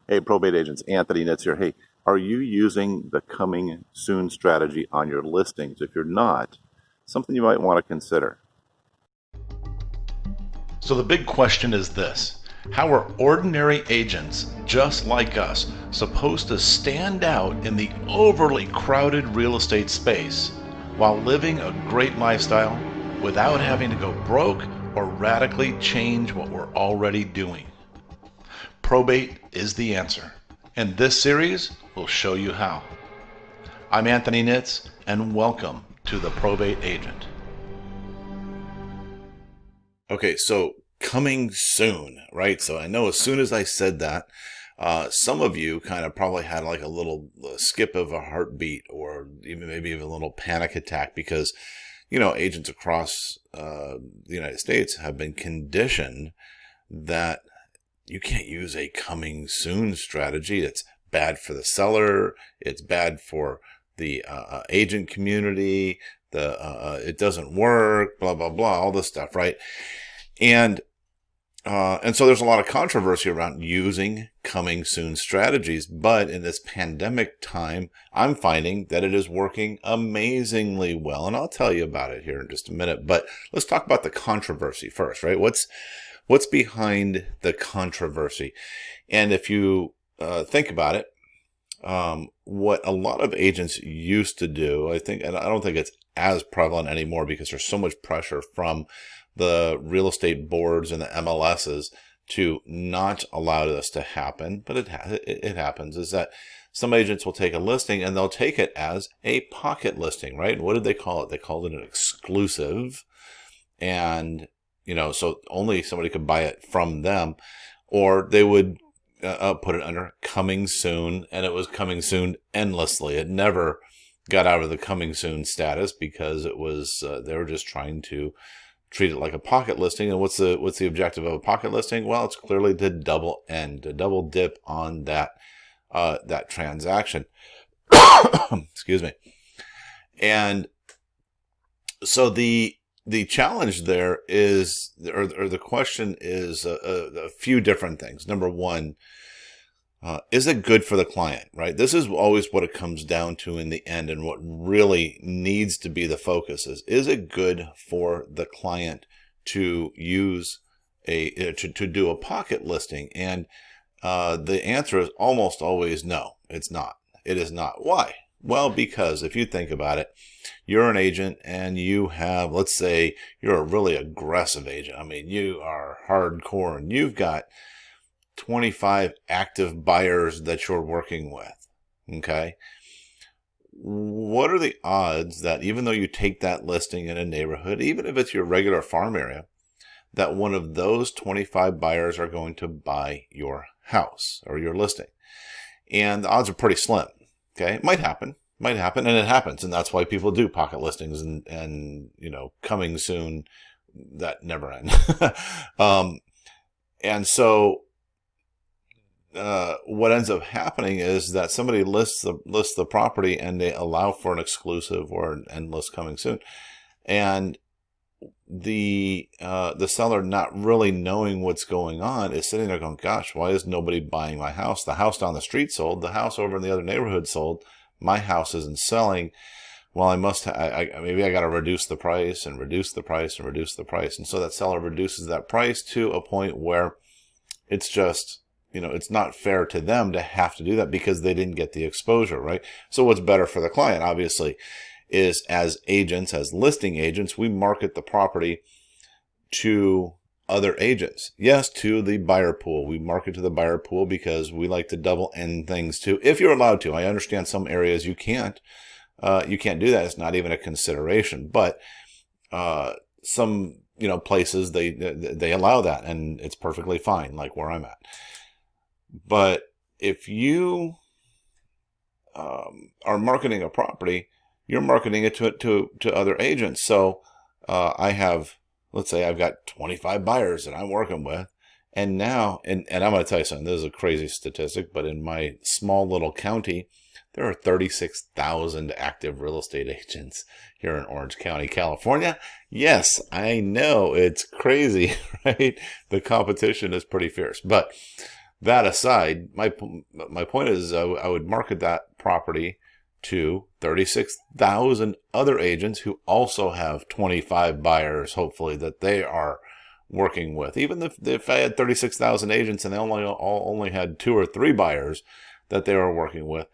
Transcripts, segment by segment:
Hey, probate agents, Anthony Nitz here. Hey, are you using the coming soon strategy on your listings? If you're not, something you might want to consider. So the big question is this: how are ordinary agents just like us supposed to stand out in the overly crowded real estate space while living a great lifestyle without having to go broke or radically change what we're already doing? Probate is the answer, and this series will show you how. I'm Anthony Nitz, and welcome to the Probate Agent. Okay, so coming soon, right? So I know as soon as I said that, some of you kind of probably had like a little skip of a heartbeat, or even maybe even a little panic attack, because agents across the United States have been conditioned that you can't use a coming soon strategy. It's bad for the seller. It's bad for the agent community. It doesn't work. Blah blah blah. All this stuff, right? And so there's a lot of controversy around using coming soon strategies. But in this pandemic time, I'm finding that it is working amazingly well, and I'll tell you about it here in just a minute. But let's talk about the controversy first, right? What's behind the controversy? And if you think about it, what a lot of agents used to do, I think, and I don't think it's as prevalent anymore because there's so much pressure from the real estate boards and the MLSs to not allow this to happen, but it happens, is that some agents will take a listing and they'll take it as a pocket listing, right? What did they call it? They called it an exclusive. And so only somebody could buy it from them, or they would put it under coming soon, and it was coming soon endlessly. It never got out of the coming soon status because it was they were just trying to treat it like a pocket listing. And what's the objective of a pocket listing? Well, it's clearly to double dip on that transaction. Excuse me. And so the challenge there is, or the question is a few different things. Number one, is it good for the client, right? This is always what it comes down to in the end, and what really needs to be the focus is it good for the client to use to do a pocket listing? And the answer is almost always no, it's not. It is not. Why? Well, because if you think about it, you're an agent and you have, let's say you're a really aggressive agent. I mean, you are hardcore and you've got 25 active buyers that you're working with. Okay. What are the odds that even though you take that listing in a neighborhood, even if it's your regular farm area, that one of those 25 buyers are going to buy your house or your listing? And the odds are pretty slim. Okay. It might happen, and it happens. And that's why people do pocket listings and coming soon, that never ends. And so, what ends up happening is that somebody lists the property and they allow for an exclusive or an endless coming soon. And the seller, not really knowing what's going on, is sitting there going, gosh, why is nobody buying my house? The house down the street sold. The house over in the other neighborhood sold. My house isn't selling. Well, maybe I got to reduce the price and reduce the price and reduce the price. And so that seller reduces that price to a point where it's just, it's not fair to them to have to do that because they didn't get the exposure, right? So what's better for the client, obviously, is as agents, as listing agents, we market the property to other agents. Yes, to the buyer pool. We market to the buyer pool because we like to double end things too, if you're allowed to. I understand some areas you can't do that. It's not even a consideration. But some places they allow that, and it's perfectly fine, like where I'm at. But if you are marketing a property, you're marketing it to other agents. So let's say I've got 25 buyers that I'm working with, and now, and I'm going to tell you something, this is a crazy statistic, but in my small little county, there are 36,000 active real estate agents here in Orange County, California. Yes, I know, it's crazy, right? The competition is pretty fierce. But That aside, my point is I would market that property to 36,000 other agents who also have 25 buyers, hopefully, that they are working with. Even if I had 36,000 agents and they only had 2 or 3 buyers that they were working with,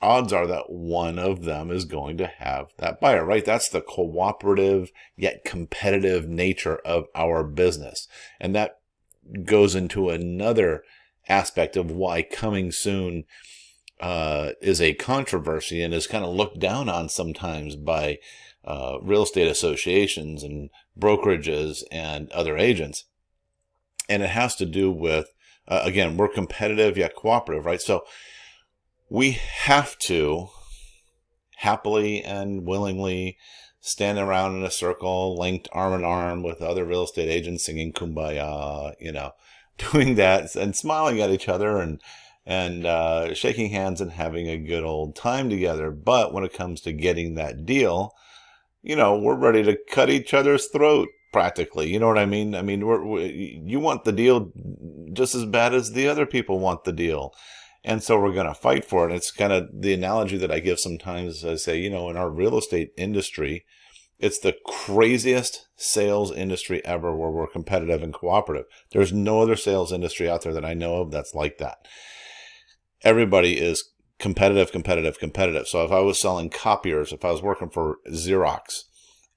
odds are that one of them is going to have that buyer, right? That's the cooperative yet competitive nature of our business. And that goes into another aspect of why coming soon is a controversy and is kind of looked down on sometimes by real estate associations and brokerages and other agents. And it has to do with, again, we're competitive yet cooperative, right? So we have to happily and willingly stand around in a circle, linked arm in arm with other real estate agents singing Kumbaya, doing that and smiling at each other and shaking hands and having a good old time together. But when it comes to getting that deal, we're ready to cut each other's throat practically. You know what I mean? I mean, you want the deal just as bad as the other people want the deal. And so we're going to fight for it. It's kind of the analogy that I give sometimes. I say, in our real estate industry, it's the craziest sales industry ever where we're competitive and cooperative. There's no other sales industry out there that I know of that's like that. Everybody is competitive, competitive, competitive. So if I was selling copiers, if I was working for Xerox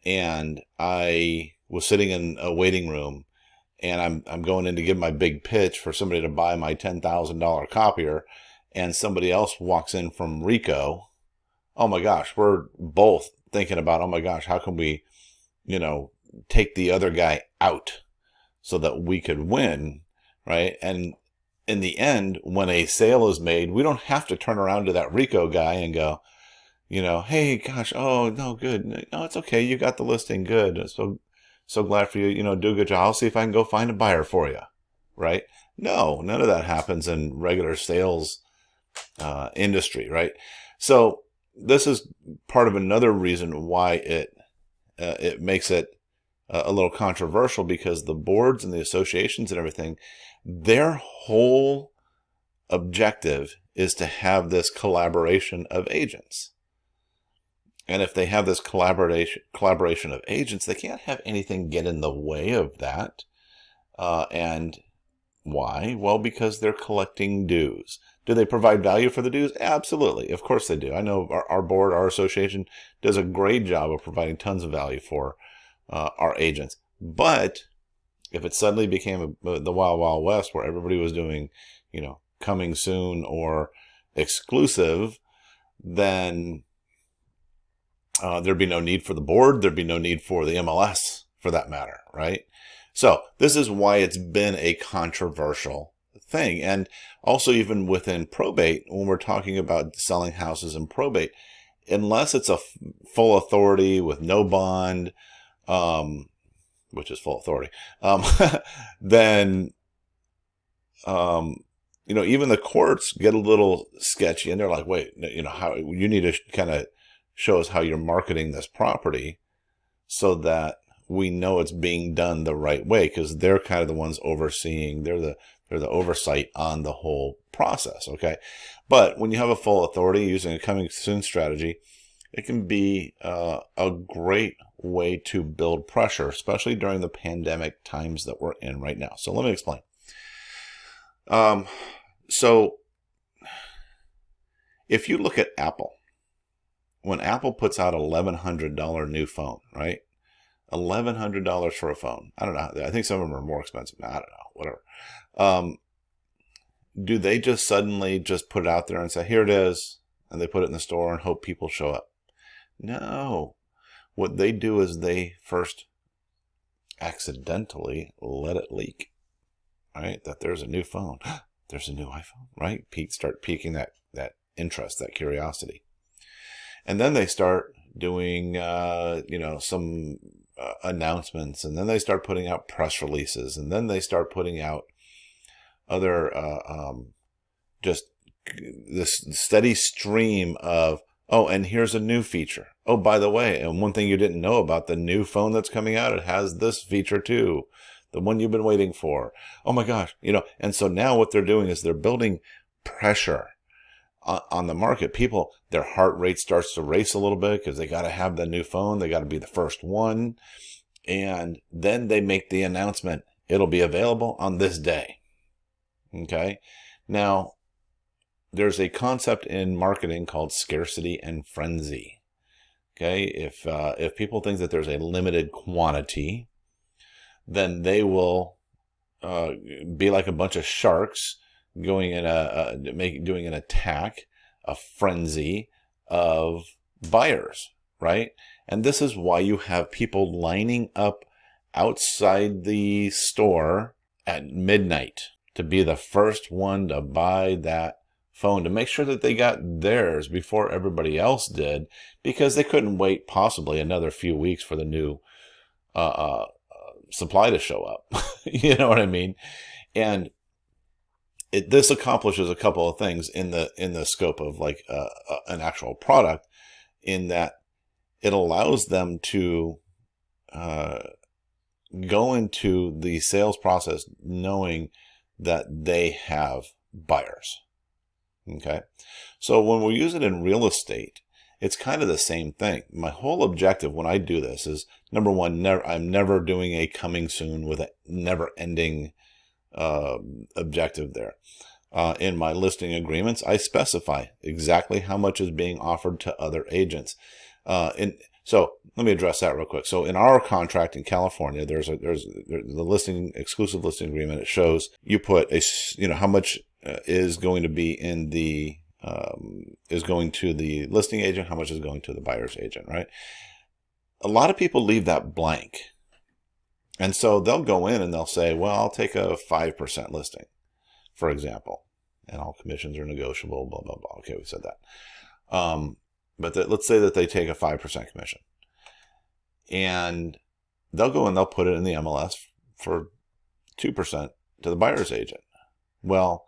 and I was sitting in a waiting room and I'm going in to give my big pitch for somebody to buy my $10,000 copier and somebody else walks in from Rico, oh my gosh, we're both thinking about, oh my gosh, how can we, take the other guy out so that we could win, right? And in the end, when a sale is made, we don't have to turn around to that Rico guy and go, hey, gosh, oh, no, good. No, it's okay. You got the listing. Good. So glad for you. Do a good job. I'll see if I can go find a buyer for you, right? No, none of that happens in regular sales industry, right? So this is part of another reason why it makes it a little controversial, because the boards and the associations and everything, their whole objective is to have this collaboration of agents. And if they have this collaboration of agents, they can't have anything get in the way of that. And why? Well, because they're collecting dues. Do they provide value for the dues? Absolutely. Of course they do. I know our board, our association does a great job of providing tons of value for our agents. But if it suddenly became the Wild Wild West where everybody was doing, coming soon or exclusive, then there'd be no need for the board. There'd be no need for the MLS for that matter, right? So this is why it's been a controversial thing. And also even within probate, when we're talking about selling houses in probate, unless it's a full authority with no bond, which is full authority, then, even the courts get a little sketchy and they're like, wait, how you need to kind of show us how you're marketing this property so that we know it's being done the right way, because they're kind of the ones overseeing, they're the oversight on the whole process. Okay. But when you have a full authority using a coming soon strategy, it can be a great way to build pressure, especially during the pandemic times that we're in right now. So let me explain. So if you look at Apple, when Apple puts out $1,100 new phone, right? $1,100 for a phone. I don't know. I think some of them are more expensive. I don't know. Whatever. Do they just suddenly just put it out there and say, here it is, and they put it in the store and hope people show up? No. What they do is they first accidentally let it leak, right? That there's a new phone. There's a new iPhone, right? Start piquing that interest, that curiosity. And then they start doing, some announcements, and then they start putting out press releases, and then they start putting out other, just this steady stream of, oh, and here's a new feature. Oh, by the way, and one thing you didn't know about the new phone that's coming out, it has this feature too the one you've been waiting for. Oh my gosh, and so now what they're doing is they're building pressure on the market. People, their heart rate starts to race a little bit because they got to have the new phone. They got to be the first one. And then they make the announcement, it'll be available on this day. Okay. Now, there's a concept in marketing called scarcity and frenzy. Okay. If people think that there's a limited quantity, then they will be like a bunch of sharks going in doing an attack, a frenzy of buyers, right? And this is why you have people lining up outside the store at midnight to be the first one to buy that phone, to make sure that they got theirs before everybody else did, because they couldn't wait possibly another few weeks for the new supply to show up. You know what I mean? And this accomplishes a couple of things in the scope of like an actual product, in that it allows them to go into the sales process knowing that they have buyers. Okay. So when we use it in real estate, it's kind of the same thing. My whole objective when I do this is, number one, I'm never doing a coming soon with a never ending objective there. In my listing agreements, I specify exactly how much is being offered to other agents. So let me address that real quick. So in our contract in California, there's the exclusive listing agreement. It shows you put how much is going to be in the is going to the listing agent, how much is going to the buyer's agent, right? A lot of people leave that blank. And so they'll go in and they'll say, well, I'll take a 5% listing, for example, and all commissions are negotiable, blah, blah, blah. Okay, we said that. But let's say that they take a 5% commission, and they'll go and they'll put it in the MLS for 2% to the buyer's agent. Well,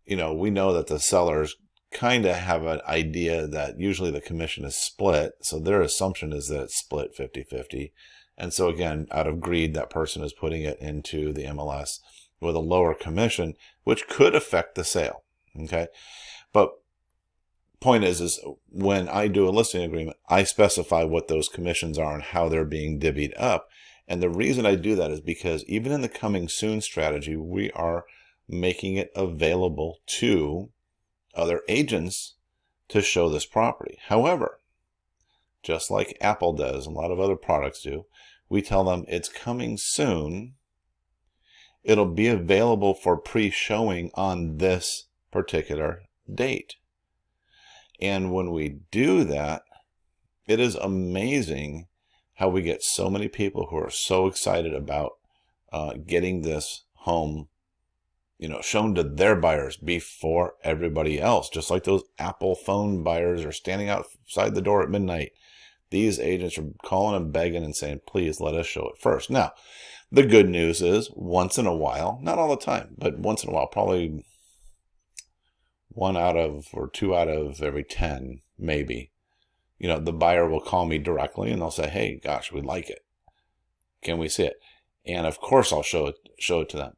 we know that the sellers kind of have an idea that usually the commission is split. So their assumption is that it's split 50-50. And so again, out of greed, that person is putting it into the MLS with a lower commission, which could affect the sale. Okay. But point is when I do a listing agreement, I specify what those commissions are and how they're being divvied up. And the reason I do that is because even in the coming soon strategy, we are making it available to other agents to show this property. However, just like Apple does, and a lot of other products do, we tell them it's coming soon. It'll be available for pre-showing on this particular date. And when we do that, it is amazing how we get so many people who are so excited about getting this home, shown to their buyers before everybody else. Just like those Apple phone buyers are standing outside the door at midnight. These agents are calling and begging and saying, please let us show it first. Now, the good news is once in a while, not all the time, but once in a while, probably 1 out of or 2 out of every 10, maybe, the buyer will call me directly and they'll say, hey, gosh, we like it. Can we see it? And of course I'll show it to them.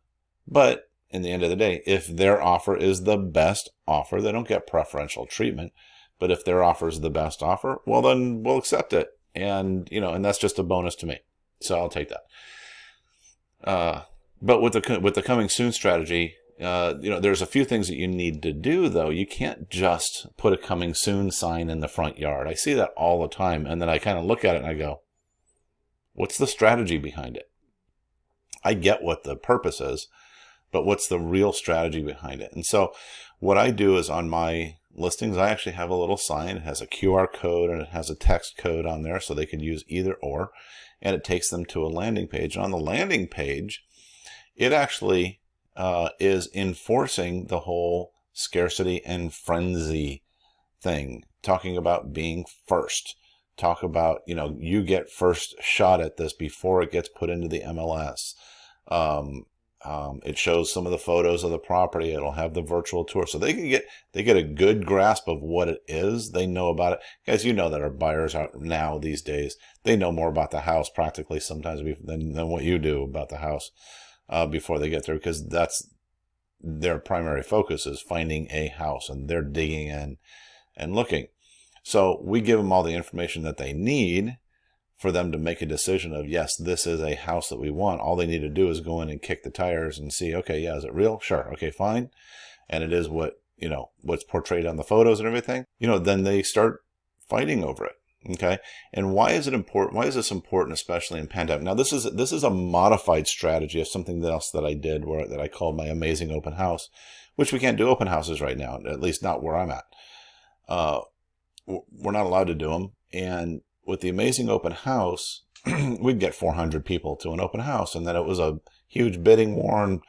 But in the end of the day, if their offer is the best offer, they don't get preferential treatment. But if their offer is the best offer, well, then we'll accept it. And, and that's just a bonus to me. So I'll take that. But with the coming soon strategy, there's a few things that you need to do, though. You can't just put a coming soon sign in the front yard. I see that all the time. And then I kind of look at it and I go, what's the strategy behind it? I get what the purpose is, but what's the real strategy behind it? And so what I do is on my listings, I actually have a little sign. It has a QR code and it has a text code on there so they can use either or. And it takes them to a landing page. And on the landing page, it actually is enforcing the whole scarcity and frenzy thing, talking about being first. Talk about, you get first shot at this before it gets put into the MLS. It shows some of the photos of the property. It'll have the virtual tour, so they get a good grasp of what it is. They know about it, guys. You know that our buyers are now these days. They know more about the house practically sometimes than what you do about the house before they get there, because that's their primary focus, is finding a house, and they're digging in and looking. So we give them all the information that they need for them to make a decision of, yes, this is a house that we want. All they need to do is go in and kick the tires and see, okay, yeah, is it real? Sure. Okay, fine. And it is what, what's portrayed on the photos and everything, then they start fighting over it. Okay. And why is it important? Why is this important, especially in pandemic? Now, this is a modified strategy of something else that I did that I called my amazing open house, which we can't do open houses right now, at least not where I'm at. We're not allowed to do them. And with the amazing open house, we'd get 400 people to an open house, and then it was a huge bidding war and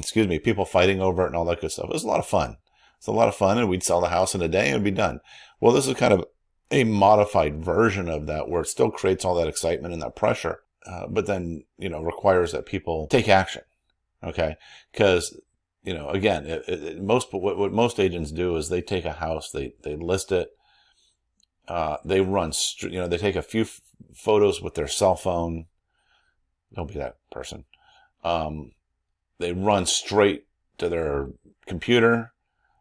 excuse me, people fighting over it and all that good stuff. It was a lot of fun. It's a lot of fun, and we'd sell the house in a day and it'd be done. Well, this is kind of a modified version of that, where it still creates all that excitement and that pressure, but then requires that people take action. Okay, because again, what most agents do is they take a house, they list it. They run, they take a few photos with their cell phone. Don't be that person. They run straight to their computer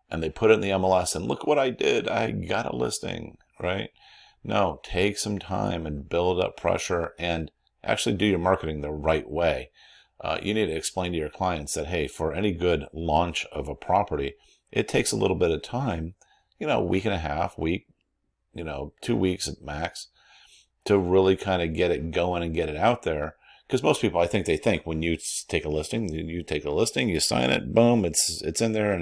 and they put it in the MLS and look what I did. I got a listing, right? No, take some time and build up pressure and actually do your marketing the right way. You need to explain to your clients that, hey, for any good launch of a property, it takes a little bit of time, a week and a half, 2 weeks at max, to really kind of get it going and get it out there. Because most people, I think, they think when you take a listing, you sign it, boom, it's in there,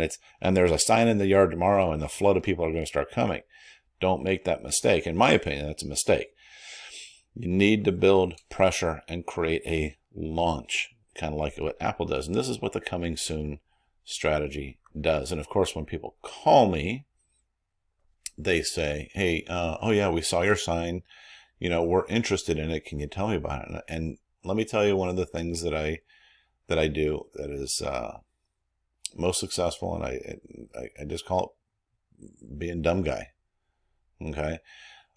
and there's a sign in the yard tomorrow, and the flood of people are going to start coming. Don't make that mistake. In my opinion, that's a mistake. You need to build pressure and create a launch, kind of like what Apple does. And this is what the coming soon strategy does. And of course, when people call me, they say, hey, oh yeah, we saw your sign. We're interested in it. Can you tell me about it? And let me tell you one of the things that I do that is most successful, and I just call it being dumb guy. Okay,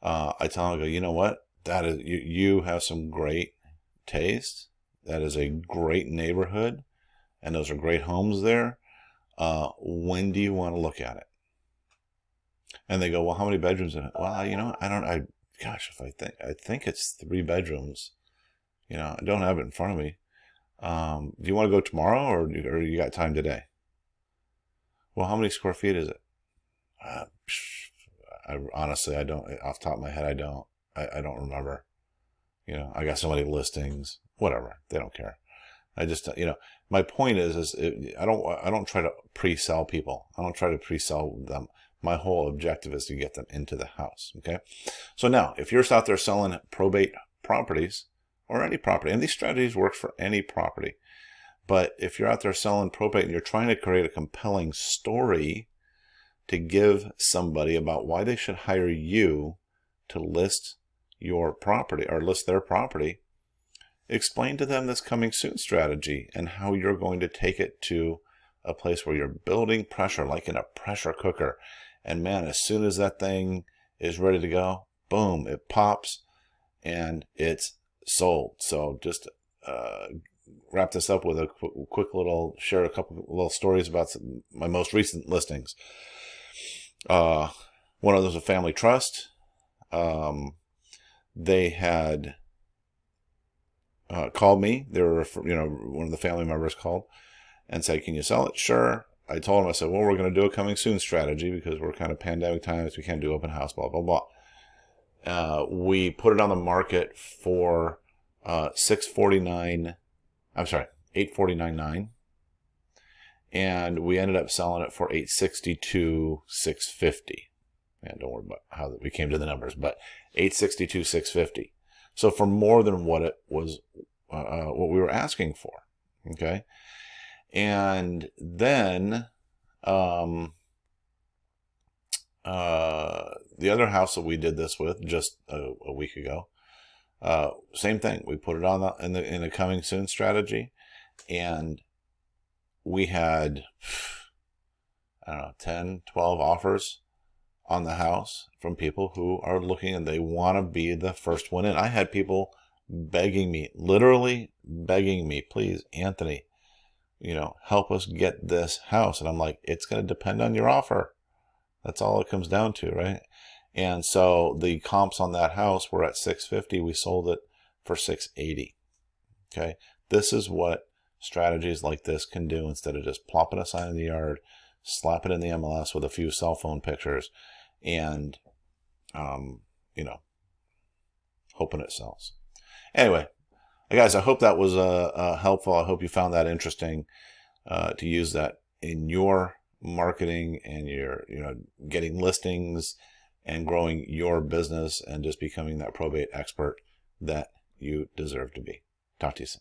I tell them, I go, you know what? That is you have some great taste. That is a great neighborhood, and those are great homes there. When do you want to look at it? And they go, well, how many bedrooms in it? Well, I think it's 3 bedrooms. I don't have it in front of me. Do you want to go tomorrow, or you got time today? Well, how many square feet is it? Honestly, I don't. Off the top of my head, I don't. I don't remember. I got so many listings. Whatever. They don't care. I just, my point is I don't try to pre-sell people. I don't try to pre-sell them. My whole objective is to get them into the house. Okay. So now, if you're out there selling probate properties or any property, and these strategies work for any property, but if you're out there selling probate and you're trying to create a compelling story to give somebody about why they should hire you to list your property or list their property, explain to them this coming soon strategy and how you're going to take it to a place where you're building pressure, like in a pressure cooker. And man, as soon as that thing is ready to go, boom, it pops and it's sold. So just wrap this up with a share a couple little stories about my most recent listings. One of those was a family trust. They had called me. They were, one of the family members called and said, can you sell it? Sure. I told him, I said, well, we're going to do a coming soon strategy because we're kind of pandemic times. We can't do open house, blah, blah, blah. We put it on the market for $849.9. And we ended up selling it for $862,650. And don't worry about how we came to the numbers, but $862,650. So for more than what it was, what we were asking for. Okay. And then, the other house that we did this with just a week ago, same thing. We put it on in a coming soon strategy, And we had, I don't know, 10, 12 offers on the house from people who are looking and they want to be the first one in. I had people begging me, literally begging me, please, Anthony, help us get this house. And I'm like, it's going to depend on your offer. That's all it comes down to, right? And so the comps on that house were at 650. We sold it for 680. Okay. This is what strategies like this can do instead of just plopping a sign in the yard, slap it in the MLS with a few cell phone pictures, and hoping it sells. Anyway, guys, I hope that was helpful. I hope you found that interesting to use that in your marketing and your getting listings and growing your business and just becoming that probate expert that you deserve to be. Talk to you soon.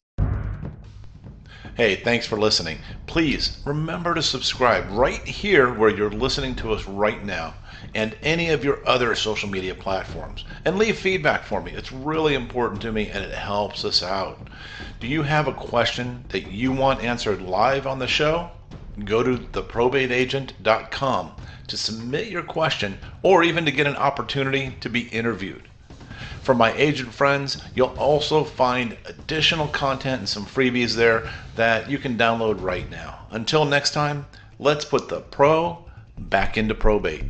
Hey, thanks for listening. Please remember to subscribe right here where you're listening to us right now, and any of your other social media platforms. And leave feedback for me. It's really important to me and it helps us out. Do you have a question that you want answered live on the show? Go to theprobateagent.com to submit your question or even to get an opportunity to be interviewed. For my agent friends, you'll also find additional content and some freebies there that you can download right now. Until next time, let's put the pro back into probate.